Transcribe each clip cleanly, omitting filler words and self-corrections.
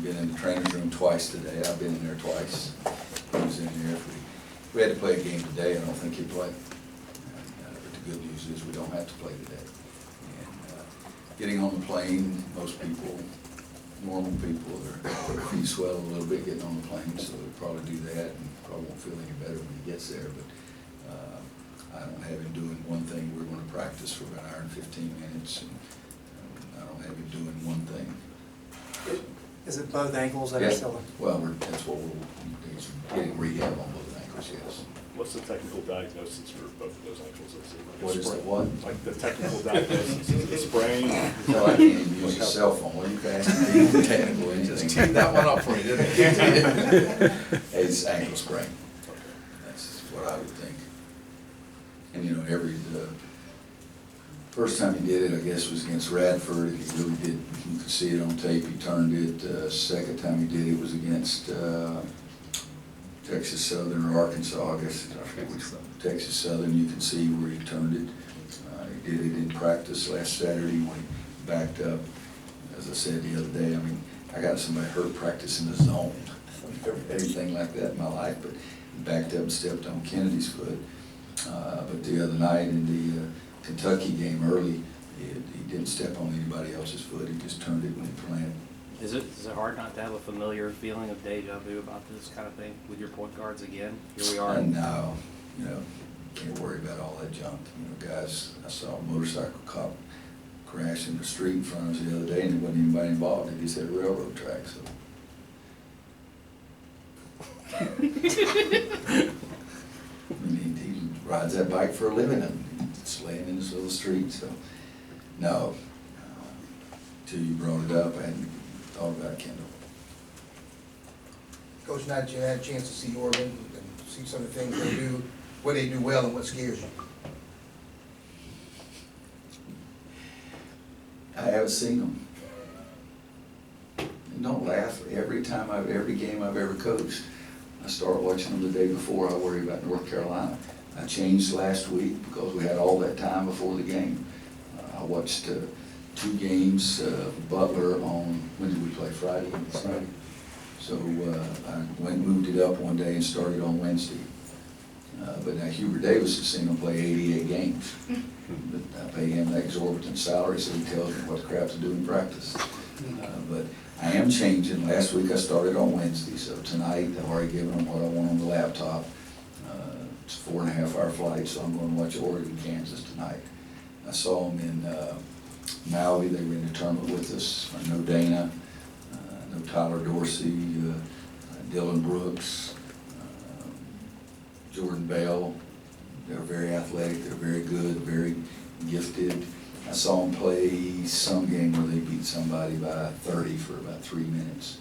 been in the trainer's room twice today. I've been in there twice. He was in there. If we had to play a game today, I don't think he'd play. But the good news is we don't have to play today. And getting on the plane, most people, normal people, their feet swell a little bit getting on the plane, so they'll probably do that and probably won't feel any better when he gets there. But I don't have him doing one thing. We're going to practice for about an hour and 15 minutes, and I don't have him doing one thing. Is it both ankles that Yeah. are still? Well, that's what he's getting rehab on both ankles, yes. What's the technical diagnosis for both of those ankles? What is the what? Like the technical diagnosis, is it a sprain? No, I can't even use a cell phone. Well, you can ask me technical anything. Just teed that one up for you, didn't he? It's ankle sprain. That's what I would think. And you know, the first time he did it, I guess, was against Radford. He really did, you could see it on tape, he turned it. Second time he did it was against Texas Southern or Arkansas, I guess. I forget which one. Texas Southern, you can see where he turned it. He did it in practice last Saturday when he backed up. As I said the other day, I mean, I got somebody hurt practicing the zone. I've never had anything like that in my life, but he backed up and stepped on Kennedy's foot. But the other night in the Kentucky game early, he didn't step on anybody else's foot. He just turned it when he planted. Is it hard not to have a familiar feeling of deja vu about this kind of thing with your point guards again? Here we are. No, you know, can't worry about all that junk. You know, guys, I saw a motorcycle cop crash in the street in front of us the other day, and there wasn't anybody involved. He just hit a railroad track. So. I mean, he rides that bike for a living and it's laying in this little street. So, no. Till you brought it up, I hadn't thought about Kendall. Coach, now that you had a chance to see Oregon and see some of the things they do, what they do well and what scares you? I haven't seen them. And don't laugh. Every game I've ever coached, I start watching them the day before I worry about North Carolina. I changed last week because we had all that time before the game. I watched 2 games, Butler on, when did we play, Friday? Friday. So I moved it up one day and started on Wednesday. But now Hubert Davis has seen him play 88 games. But I pay him that exorbitant salary so he tells me what the crap to do in practice. But I am changing. Last week I started on Wednesday, so tonight I've already given them what I want on the laptop. It's a 4.5-hour flight, so I'm going to watch Oregon, Kansas tonight. I saw them in Maye. They were in the tournament with us. I know Dana, I know Tyler Dorsey, Dylan Brooks, Jordan Bell. They're very athletic, they're very good, very gifted. I saw them play some game where they beat somebody by 30 for about 3 minutes.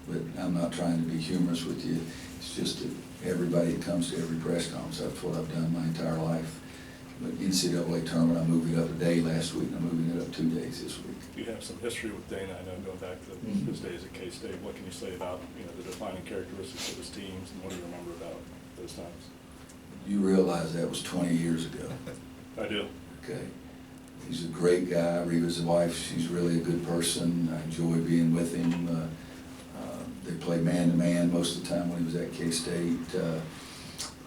But I'm not trying to be humorous with you. It's just that everybody that comes to every press conference, that's what I've done my entire life. But NCAA tournament, I moved it up a day last week, and I'm moving it up 2 days this week. You have some history with Dana, I know, going back to his days at K-State. What can you say about, the defining characteristics of his teams, and what do you remember about those times? You realize that was 20 years ago. I do. Okay. He's a great guy. Reva's wife, she's really a good person. I enjoy being with him. They play man-to-man most of the time when he was at K-State.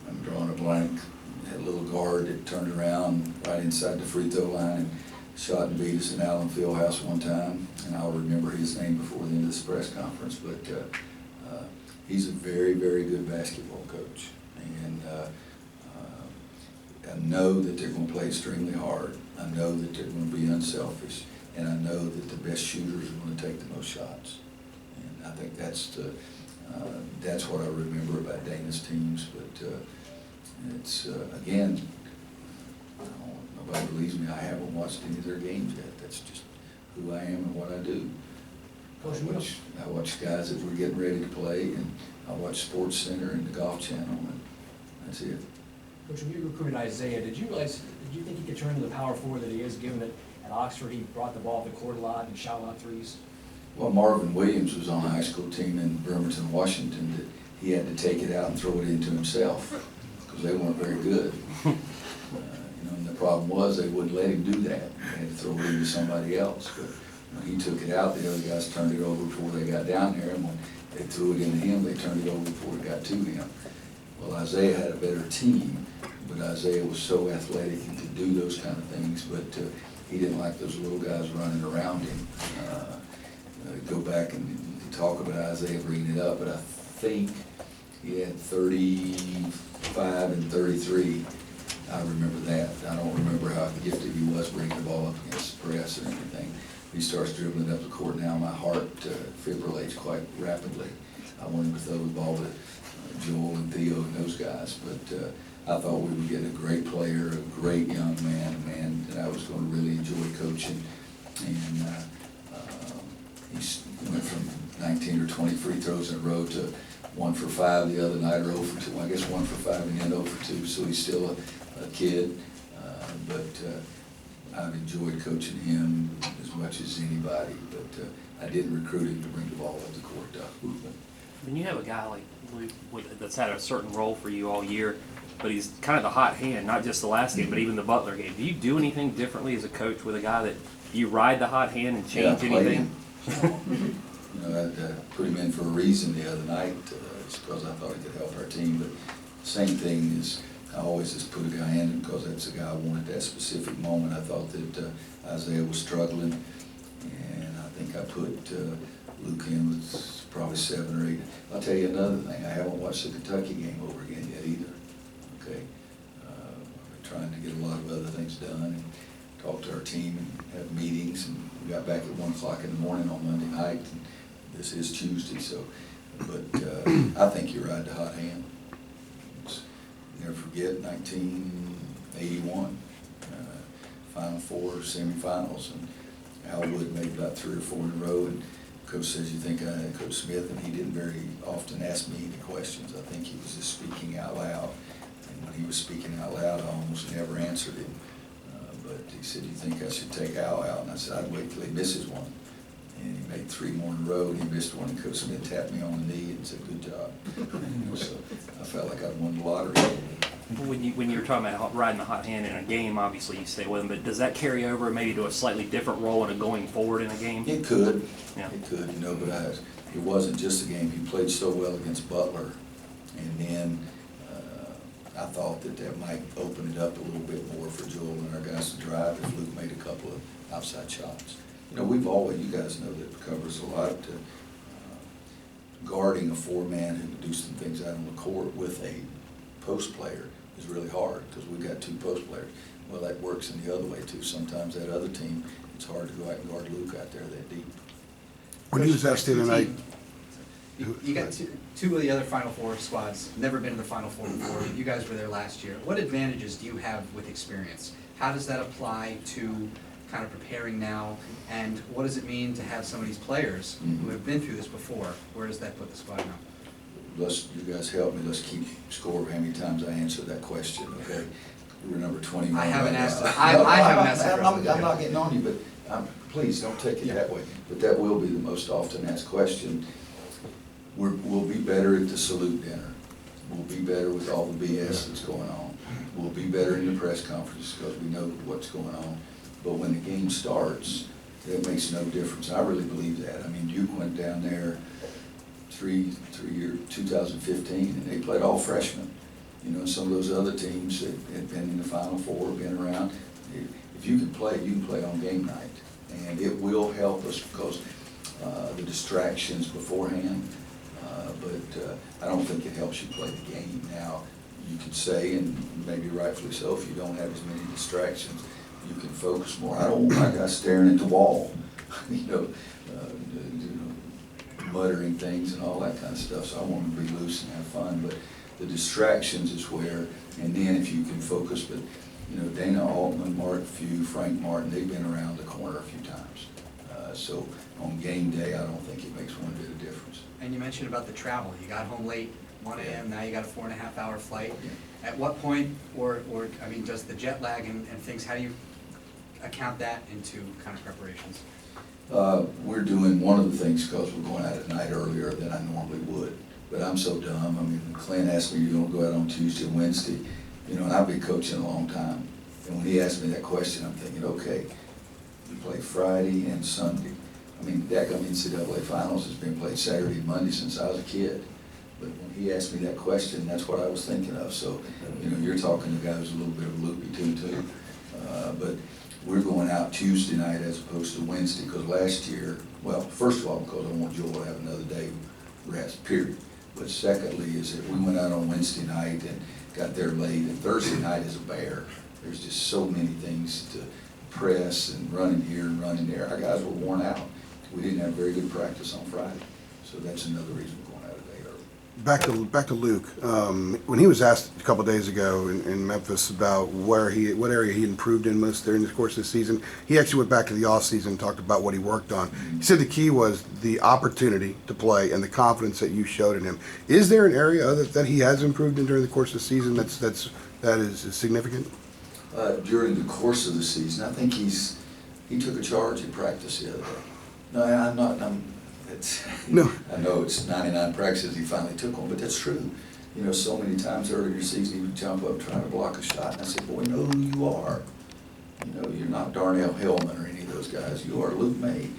I'm drawing a blank. Had a little guard that turned around right inside the free throw line and shot and beat us in Allen Fieldhouse one time. And I'll remember his name before the end of this press conference. But he's a very, very good basketball coach. And I know that they're going to play extremely hard. I know that they're going to be unselfish. And I know that the best shooters are going to take the most shots. And I think that's what I remember about Dana's teams. But it's, again, nobody believes me, I haven't watched any of their games yet. That's just who I am and what I do. I watch guys that were getting ready to play, and I watch Sports Center and the Golf Channel, and that's it. Coach, when you recruited Isaiah, did you think he could turn into the power forward that he is, given that at Oxford he brought the ball up the court a lot and shot a lot of threes? Well, Marvin Williams was on a high school team in Bremerton, Washington, that he had to take it out and throw it into himself because they weren't very good. And the problem was they wouldn't let him do that. They had to throw it into somebody else. But When he took it out, the other guys turned it over before they got down there, and when they threw it into him, they turned it over before it got to him. Well, Isaiah had a better team, but Isaiah was so athletic and could do those kind of things, but he didn't like those little guys running around him. Go back and talk about Isaiah bringing it up, but I think he had 35 and 33. I remember that. I don't remember how gifted he was bringing the ball up against the press or anything. He starts dribbling up the court now. My heart fibrillates quite rapidly. I wanted to throw the ball to Joel and Theo and those guys, but I thought we would get a great player, a great young man, a man that I was going to really enjoy coaching. And he went from 19 or 20 free throws in a row to 1 for 5 the other night, or 0 for 2. I guess 1 for 5 and then 0 for 2. So he's still a kid, but I've enjoyed coaching him as much as anybody. But I didn't recruit him to bring the ball up the court. When you have a guy like Luke that's had a certain role for you all year, but he's kind of the hot hand, not just the last game, but even the Butler game. Do you do anything differently as a coach with a guy that you ride the hot hand and change anything? You know, I put him in for a reason the other night, just because I thought he could help our team. But same thing is, I always just put a guy in because that's the guy I wanted that specific moment. I thought that Isaiah was struggling, and I think I put Luke in with probably 7 or 8. I'll tell you another thing. I haven't watched the Kentucky game over again yet either. Okay, I've been trying to get a lot of other things done and talk to our team and have meetings. And we got back at 1 o'clock in the morning on Monday night. And this is Tuesday, so. But I think you ride the hot hand. Never forget 1981, Final Four semifinals, and Al Wood made about 3 or 4 in a row. And Coach says, you think Coach Smith, and he didn't very often ask me any questions. I think he was just speaking out loud. And when he was speaking out loud, I almost never answered him. But he said, you think I should take Al out? And I said, I'd wait till he misses one. And he made 3 more in a row, and he missed one, and Coach Smith tapped me on the knee and said, good job. So I felt like I'd won the lottery. When you're talking about riding the hot hand in a game, obviously you stay with him, but does that carry over maybe to a slightly different role in a going forward in a game? It could. Yeah. It could, you know, but it wasn't just a game. He played so well against Butler, and then I thought that might open it up a little bit more for Joel and our guys to drive if Luke made a couple of outside shots. You know, we've always, you guys know that covers a lot. Guarding a 4-man who can do some things out on the court with a post player is really hard because we've got 2 post players. Well, that works in the other way too. Sometimes that other team, it's hard to go out and guard Luke out there that deep. When he was asked the other night, You got two of the other Final Four squads, never been to the Final Four before. You guys were there last year. What advantages do you have with experience? How does that apply to kind of preparing now? And what does it mean to have some of these players who have been through this before? Where does that put the squad now? You guys help me. Let's keep score of how many times I answered that question, okay? We're number 21. I haven't asked. No, I haven't asked that I'm question. not getting on you, but please don't take it that way. But that will be the most often asked question. We'll be better at the salute dinner. We'll be better with all the BS that's going on. We'll be better in the press conference because we know what's going on. But when the game starts, it makes no difference. I really believe that. I mean, Duke went down there 2015, and they played all freshmen. You know, some of those other teams that had been in the Final Four, been around. If you can play on game night. And it will help us because the distractions beforehand, but I don't think it helps you play the game. Now, you could say, and maybe rightfully so, if you don't have as many distractions, you can focus more. I don't want my guys staring at the wall, muttering things and all that kind of stuff. So I want them to be loose and have fun. But the distractions is where, and then if you can focus, but Dana Altman, Mark Few, Frank Martin, they've been around the corner a few times. So on game day, I don't think it makes one bit of difference. And you mentioned about the travel. You got home late, 1 a.m., now you got a 4.5-hour flight. Yeah. At what point, does the jet lag and things, how do you account that into kind of preparations? We're doing one of the things because we're going out at night earlier than I normally would. But I'm so dumb. I mean, Clint asked me, you're going to go out on Tuesday and Wednesday. And I've been coaching a long time. And when he asked me that question, I'm thinking, okay, you play Friday and Sunday. I mean, that NCAA finals has been played Saturday and Monday since I was a kid. But when he asked me that question, that's what I was thinking of. So, you know, you're talking to a guy who's a little bit of a loopy too. But we're going out Tuesday night as opposed to Wednesday, because last year, well, first of all, because I want Joel to have another day rest, period. But secondly, is that we went out on Wednesday night and got there late, and Thursday night is a bear. There's just so many things to press and running here and running there. Our guys were worn out. We didn't have very good practice on Friday, so that's another reason we're going out a day early. Back to Luke. When he was asked a couple days ago in Memphis about what area he improved in most during the course of the season, he actually went back to the off season and talked about what he worked on. He said the key was the opportunity to play and the confidence that you showed in him. Is there an area that he has improved in during the course of the season that is significant? During the course of the season, I think he took a charge in practice the other day. No, I'm not. No. I know it's 99 practices he finally took one, but that's true. You know, so many times earlier in the season he would jump up trying to block a shot, and I said, boy, know who you are. You know, you're not Darnell Hellman or any of those guys. You are Luke Maye.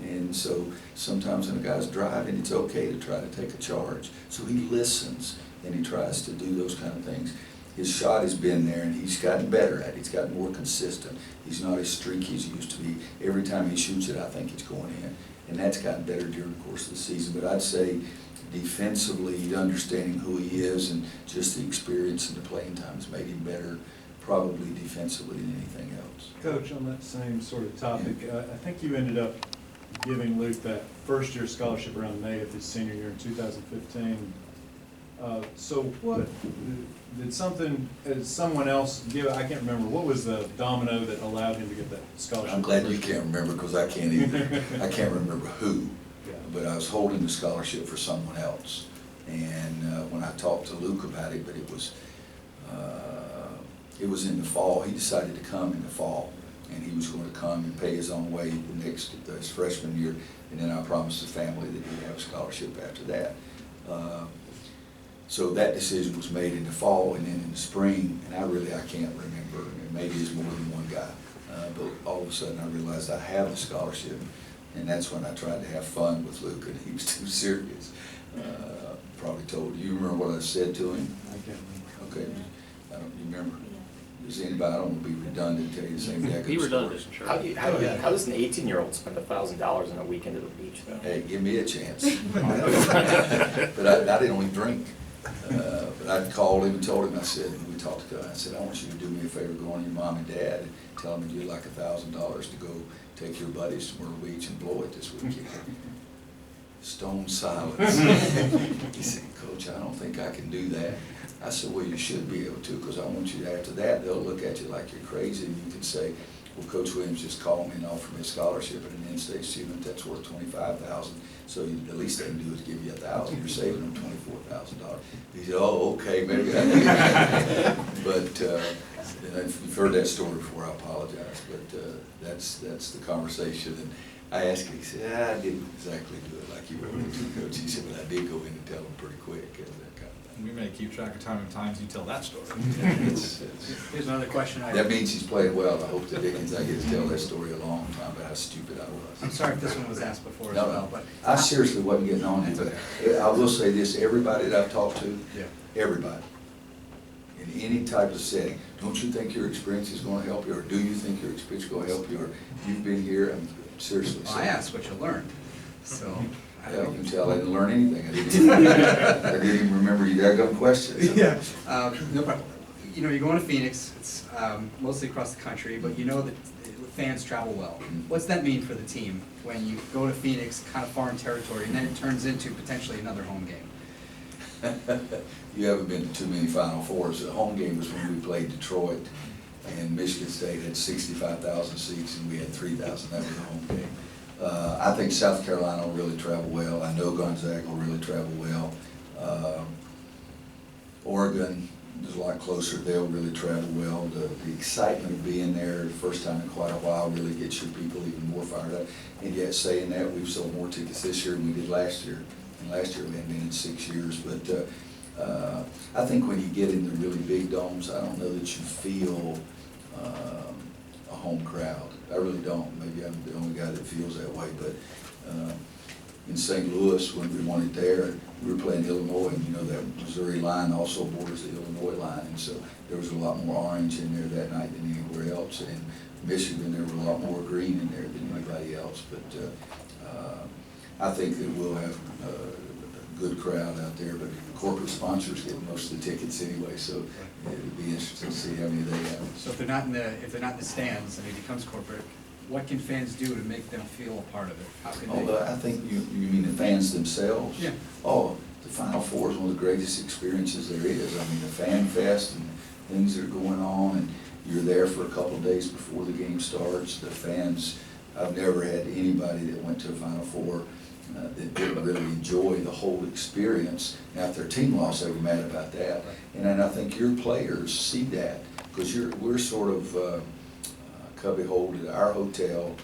And so sometimes when a guy's driving, it's okay to try to take a charge. So he listens and he tries to do those kind of things. His shot has been there, and he's gotten better at it. He's gotten more consistent. He's not as streaky as he used to be. Every time he shoots it, I think it's going in. And that's gotten better during the course of the season. But I'd say defensively, understanding who he is and just the experience and the playing time has made him better, probably defensively than anything else. Coach, on that same sort of topic, I think you ended up giving Luke that first-year scholarship around May of his senior year in 2015. So what, did someone else give, I can't remember, what was the domino that allowed him to get that scholarship? I'm glad you can't remember, because I can't either. I can't remember who, Yeah. but I was holding the scholarship for someone else. And when I talked to Luke about it, but it was in the fall. He decided to come in the fall, and he was going to come and pay his own way his freshman year. And then I promised the family that he'd have a scholarship after that. So that decision was made in the fall, and then in the spring, and I can't remember, and maybe it's more than one guy, but all of a sudden I realized I have a scholarship, and that's when I tried to have fun with Luke, and he was too serious. Probably told you remember what I said to him? I can't remember. Okay, I don't, you remember? Does anybody, I don't want to be redundant, tell you the same exact Be redundant, story. sure. How does an 18-year-old spend $1,000 on a weekend at the beach, though? Hey, give me a chance. But I didn't only drink. But I called him and told him, I said, we talked to him, I said, I want you to do me a favor, go on to your mom and dad, and tell them you'd like $1,000 to go take your buddies to Myrtle Beach and blow it this weekend. Stone silence. He said, Coach, I don't think I can do that. I said, well, you should be able to, because I want you to, after that, they'll look at you like you're crazy, and you can say, well, Coach Williams just called me and offered me a scholarship at an in-state student that's worth $25,000. So the least they can do is give you $1,000. You're saving them $24,000. He said, "Oh, okay, maybe I did." But and if you've heard that story before, I apologize. But that's the conversation. And I asked him. He said, "I didn't exactly do it like you wanted to, Coach." He said, "But I did go in and tell them pretty quick." And that kind of thing. We may keep track of how many times you tell that story. Here's another question. That means he's playing well. I hope the Dickens, I get to tell that story a long time about how stupid I was. I'm sorry if this one was asked before as No, well, no, but. I seriously wasn't getting on it, but I will say this, everybody that I've talked to, Yeah. everybody, in any type of setting, don't you think your experience is gonna help you, or do you think your experience is gonna help you, or you've been here, I'm seriously. Well, I asked what you learned, so. Yeah, you can tell I didn't learn anything. I didn't even remember your daggone questions. Yeah, no problem. You know, you're going to Phoenix, it's mostly across the country, but you know that fans travel well. What's that mean for the team when you go to Phoenix, kind of foreign territory, and then it turns into potentially another home game? You haven't been to too many Final Fours. The home game was when we played Detroit, and Michigan State had 65,000 seats, and we had 3,000. That was the home game. I think South Carolina will really travel well. I know Gonzaga will really travel well. Oregon is a lot closer. They'll really travel well. The excitement of being there the first time in quite a while really gets your people even more fired up. And yet, saying that, we've sold more tickets this year than we did last year. And last year we hadn't been in 6 years. But I think when you get in the really big domes, I don't know that you feel a home crowd. I really don't. Maybe I'm the only guy that feels that way. But in St. Louis, when we won it there, we were playing Illinois, and you know that Missouri line also borders the Illinois line, and so there was a lot more orange in there that night than anywhere else. And in Michigan, there were a lot more green in there than anybody else. But I think that we'll have a good crowd out there, but corporate sponsors get most of the tickets anyway, so it'll be interesting to see how many they have. So if they're not in the stands and it becomes corporate, what can fans do to make them feel a part of it? How can Although I think you mean the fans themselves? Yeah. Oh, the Final Four is one of the greatest experiences there is. I mean, the fan fest and things that are going on, and you're there for a couple of days before the game starts. The fans, I've never had anybody that went to a Final Four that didn't really enjoy the whole experience. Now, if their team lost, they were mad about that. And then I think your players see that, because we're sort of cubbyholed at our hotel.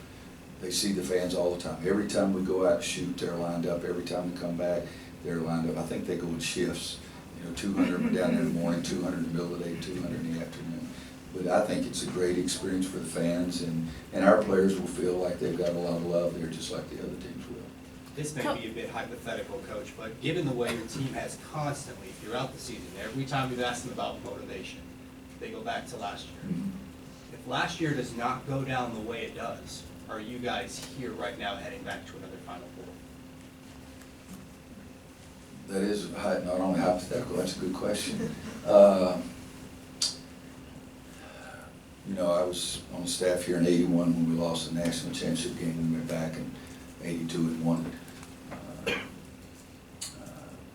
They see the fans all the time. Every time we go out and shoot, they're lined up. Every time we come back, they're lined up. I think they go in shifts. You know, 200 down in the morning, 200 in the middle of the day, 200 in the afternoon. But I think it's a great experience for the fans, and our players will feel like they've got a lot of love there, just like the other teams will. This may be a bit hypothetical, Coach, but given the way your team has constantly throughout the season, every time we've asked them about motivation, they go back to last year. Mm-hmm. If last year does not go down the way it does, are you guys here right now heading back to another Final Four? That is not only hypothetical, that's a good question. You know, I was on staff here in '81 when we lost the national championship game. We went back in '82 and won it.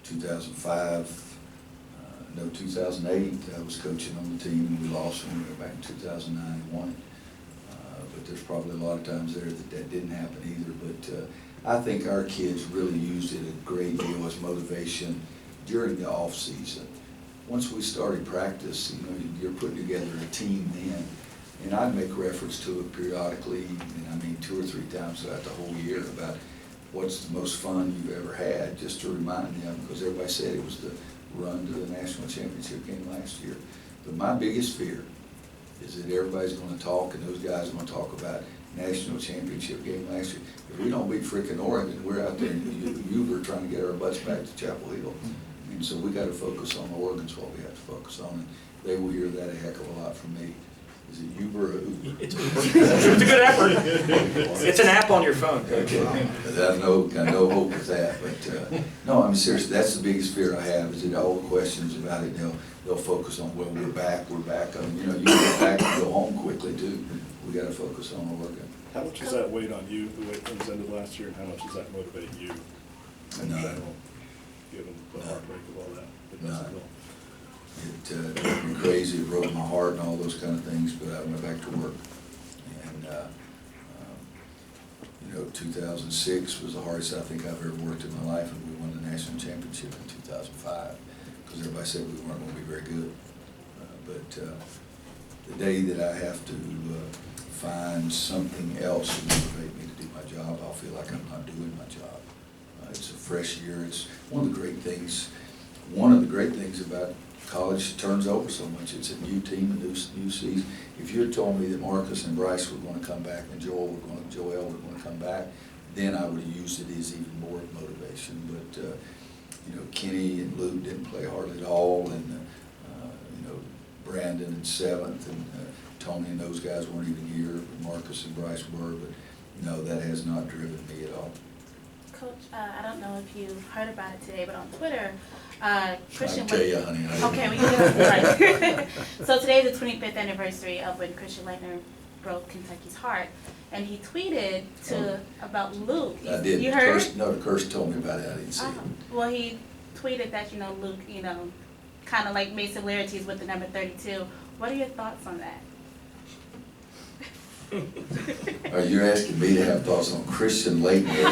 2005, no, 2008, I was coaching on the team and we lost when we went back in 2009 and won it. But there's probably a lot of times there that didn't happen either. But I think our kids really used it a great deal as motivation during the off season. Once we started practice, you know, you're putting together a team then, and I'd make reference to it periodically, and I mean 2 or 3 times throughout the whole year about what's the most fun you've ever had, just to remind them, because everybody said it was the run to the national championship game last year. But my biggest fear is that everybody's going to talk, and those guys are going to talk about national championship game last year. If we don't beat frickin' Oregon, we're out there in Uber trying to get our butts back to Chapel Hill. And so we got to focus on Oregon's what we have to focus on, and they will hear that a heck of a lot from me. Is it Uber or Uber? It's Uber. It's a good effort. It's an app on your phone, Coach. Okay. I got no hope with that, but no, I mean seriously, that's the biggest fear I have, is that all the questions about it, they'll focus on, well, we're back. I mean, you know, you get back and go home quickly too. We got to focus on Oregon. How much does that weigh on you, the way things ended last year, and how much does that motivate you in general, given the heartbreak of all that? It drove me crazy, it broke my heart and all those kind of things, but I went back to work. And, you know, 2006 was the hardest I think I've ever worked in my life, and we won the national championship in 2005, because everybody said we weren't going to be very good. But the day that I have to find something else to motivate me to do my job, I'll feel like I'm not doing my job. It's a fresh year. It's one of the great things. One of the great things about college turns over so much. It's a new team, a new season. If you had told me that Marcus and Bryce were going to come back and Joel were going to come back, then I would have used it as even more motivation. But you know, Kenny and Luke didn't play hardly at all, and you know, Brandon in 7th, and Tony and those guys weren't even here. Marcus and Bryce were, but no, that has not driven me at all. Coach, I don't know if you heard about it today, but on Twitter, Christian. I tell you, honey. Okay, we can right. So today is the 25th anniversary of when Christian Leitner broke Kentucky's heart, and he tweeted about Luke. I did. You heard? The Curse told me about it. I didn't see it. Well, he tweeted that Luke, kind of like made similarities with the number 32. What are your thoughts on that? You're asking me to have thoughts on Christian Leitner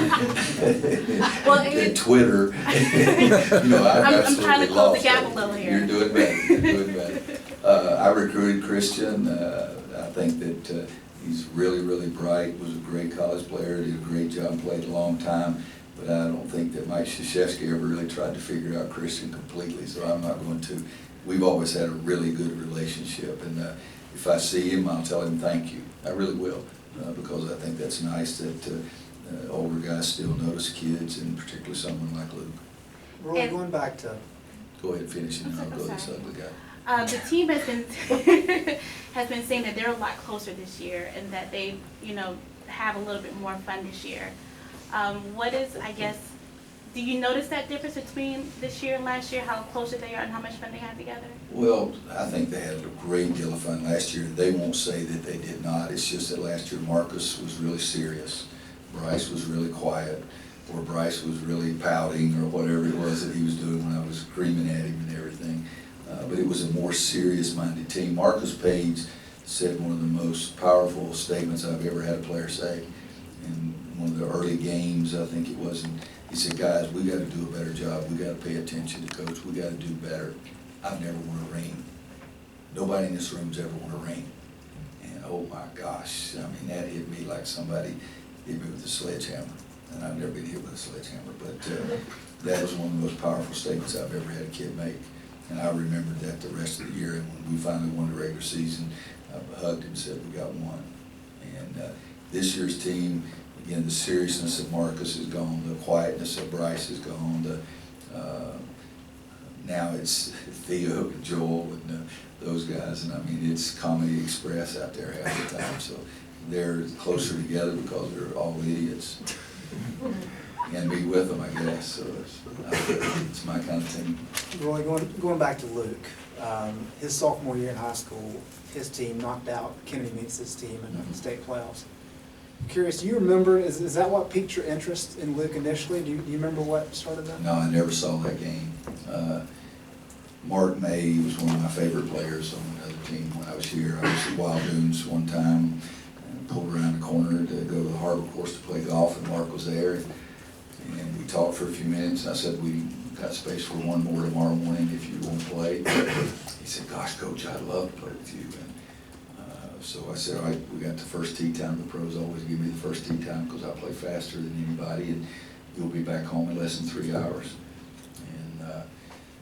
and Twitter. I'm trying to close the gap a little here. You're doing better. I recruited Christian. I think that he's really, really bright. Was a great college player. Did a great job. Played a long time. But I don't think that Mike Krzyzewski ever really tried to figure out Christian completely. So I'm not going to. We've always had a really good relationship, and if I see him, I'll tell him thank you. I really will, because I think that's nice that older guys still notice kids, and particularly someone like Luke. Roy, And- going back to, Go ahead, finish, and then I'll go to this Sorry. ugly guy. The team has been has been saying that they're a lot closer this year, and that they, have a little bit more fun this year. What is, I guess, do you notice that difference between this year and last year, how closer they are and how much fun they have together? Well, I think they had a great deal of fun last year. They won't say that they did not. It's just that last year Marcus was really serious. Bryce was really quiet, or Bryce was really pouting, or whatever it was that he was doing when I was screaming at him and everything. But it was a more serious-minded team. Marcus Page said one of the most powerful statements I've ever had a player say. In one of the early games, I think it was, and he said, guys, we got to do a better job. We got to pay attention to coach. We got to do better. I've never won a ring. Nobody in this room's ever won a ring. And oh my gosh, I mean, that hit me like somebody hit me with a sledgehammer. And I've never been hit with a sledgehammer, but that was one of the most powerful statements I've ever had a kid make. And I remembered that the rest of the year. And when we finally won the regular season, I hugged him and said, we got one. And this year's team, again, the seriousness of Marcus is gone, the quietness of Bryce is gone, now it's Theo and Joel and those guys, and I mean, it's Comedy Express out there half the time, so they're closer together because they're all idiots. And me with them, I guess, so it's my kind of team. Roy, going back to Luke, his sophomore year in high school, his team knocked out Kennedy Meeks' team in the state playoffs. Curious, do you remember, is that what piqued your interest in Luke initially? Do you remember what started that? No, I never saw that game. Mark Maye was one of my favorite players on another team when I was here. I was at Wild Dunes one time, and pulled around the corner to go to the harbor course to play golf, and Mark was there. And we talked for a few minutes, and I said, we got space for one more tomorrow morning if you want to play. He said, gosh, Coach, I'd love to play with you. And so I said, all right, we got the first tee time. The pros always give me the first tee time because I play faster than anybody, and you'll be back home in less than 3 hours. And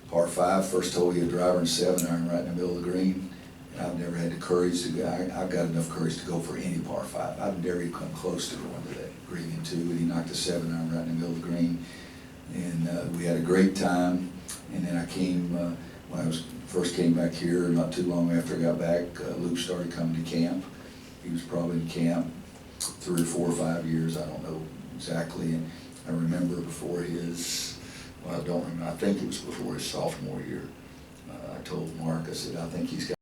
par 5, first hole, you had a driver and 7-iron right in the middle of the green. And I've never had the courage to go. I've got enough courage to go for any par 5. I've never even come close to going to that green in 2, and he knocked a 7-iron right in the middle of the green. And we had a great time. And then I came, when I first came back here, not too long after I got back, Luke started coming to camp. He was probably in camp 3 or 4 or 5 years, I don't know exactly. And I remember before his, well, I don't remember, I think it was before his sophomore year, I told Mark, I said, I think he's got